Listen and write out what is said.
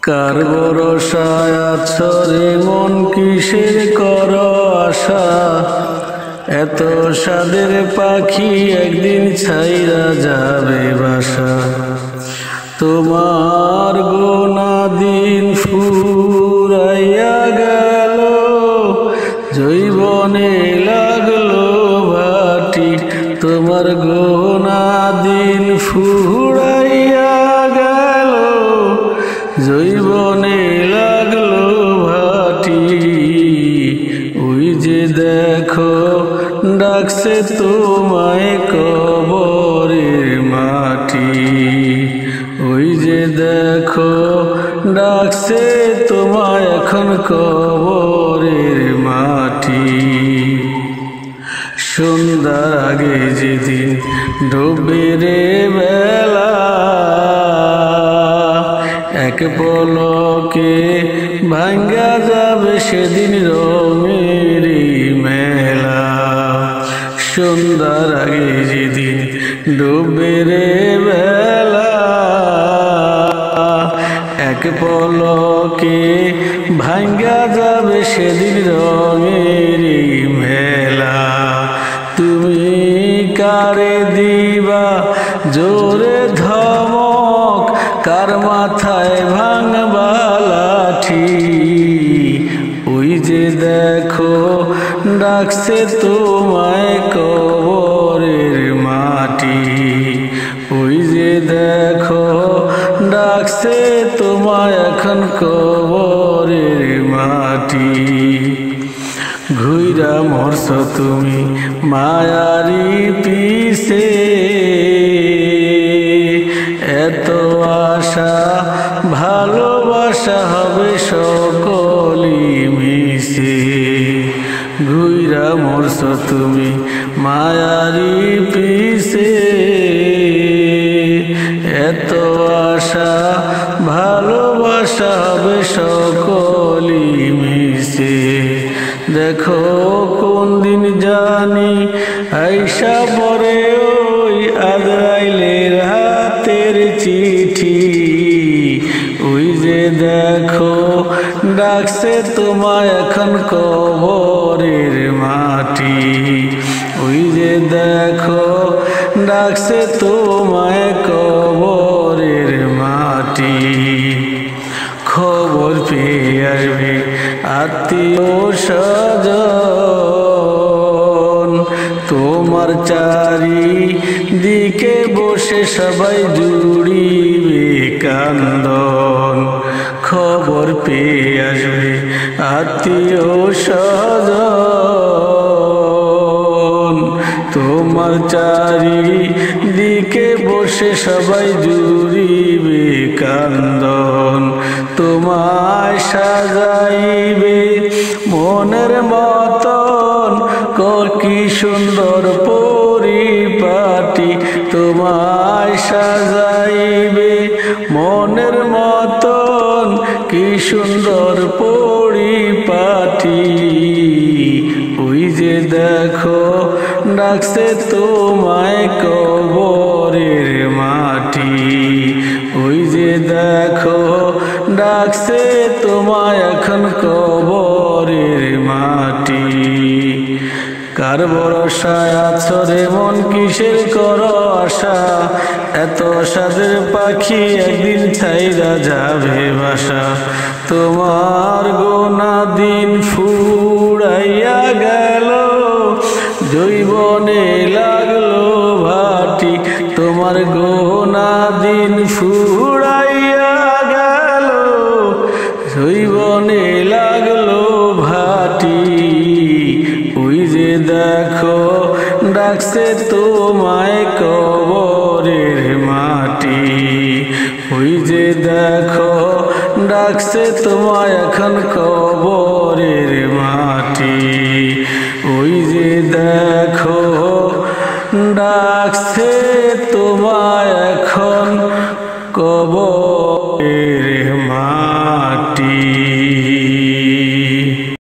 কার ভরসায় আছো রে মন কিসের কর আশা, এত সাদের পাখি একদিন ছাইরা যাবে বাসা। তোমার গোনা দিন ফুরাইয়া গেল, জৈবনে লাগলো ভাটি। তোমার গোনা দিন ফুরাইয়া গেল, জৈবনে লাগলো ভাটি। ওই যে দেখো ডাকছে তোমায় কবরের মাটি, ওই যে দেখো ডাকছে তোমায় এখন কবরের মাটি। সন্ধ্যার আগে যেদিন ডুবে রে বেলা, এক পলকে ভাঙ্গা যাবে সেদিন রঙের মেলা। সন্ধ্যার আগে যেদিন ডুবে রে বেলা, এক পলকে ভাঙ্গা যাবে সেদিন রঙের মেলা। তুমি কারে দিবা জোরে ধমক, কার মাথায় ভাঙবা লাঠি। ওই যে দেখো ডাকছে তোমায় কবরের মাটি, ওই যে দেখো ডাকছে তোমায় এখন কবরের মাটি। ঘুইরা মরছ তুমি মায়ারি পিছে, এত আশা ভালোবাসা হবে সকলি মিশে। ঘুইরা মরছ তুমি মায়ারি পিছে, এত আশা ভালোবাসা হবে সকলি মিশে। দেখো কোন দিন জানি আইসা পরে ওই আজরাইলের হাতের চিঠি। ওই যে দেখো ডাকছে তোমায় এখন কবরের মাটি, ওই যে দেখো ডাকছে তোমায় কবরের মাটি। খবর পেয়ে আসবে আত্মীয় স্বজন, তোমার চারিদিকে বসে সবাই জুড়িবে কান্দন। খবর পেয়ে আসবে আত্মীয় স্বজন, তোমার চারিদিকে বসে সবাই জুড়িবে কান্দন। তোমায় সাজাইবে মনের মতন কি সুন্দর পরিপাটি। তোমায় সাজাইবে মনের মতন কি সুন্দর পরিপাটি। ওই যে দেখো ডাকছে তোমায় কবরের মাটি, ওই যে দেখো ডাকছে তোমায় এখন কবরের মাটি। কার ভরসায় আছো রে মন কিসের কর আশা, এত সাদের পাখি একদিন ছাইরা যাবে বাসা। তোমার গোনা দিন ফুরাইয়া গেল, জৈবনে লাগলো ভাটি। তোমার গোনা দিন ফুরাইয়া গেল, জৈবনে লাগলো ভাটি। ওই যে দেখো ডাকছে তোমায় কবরের মাটি, ওই যে দেখো ডাকছে তোমায় এখন কবরের মাটি। ওই যে দেখ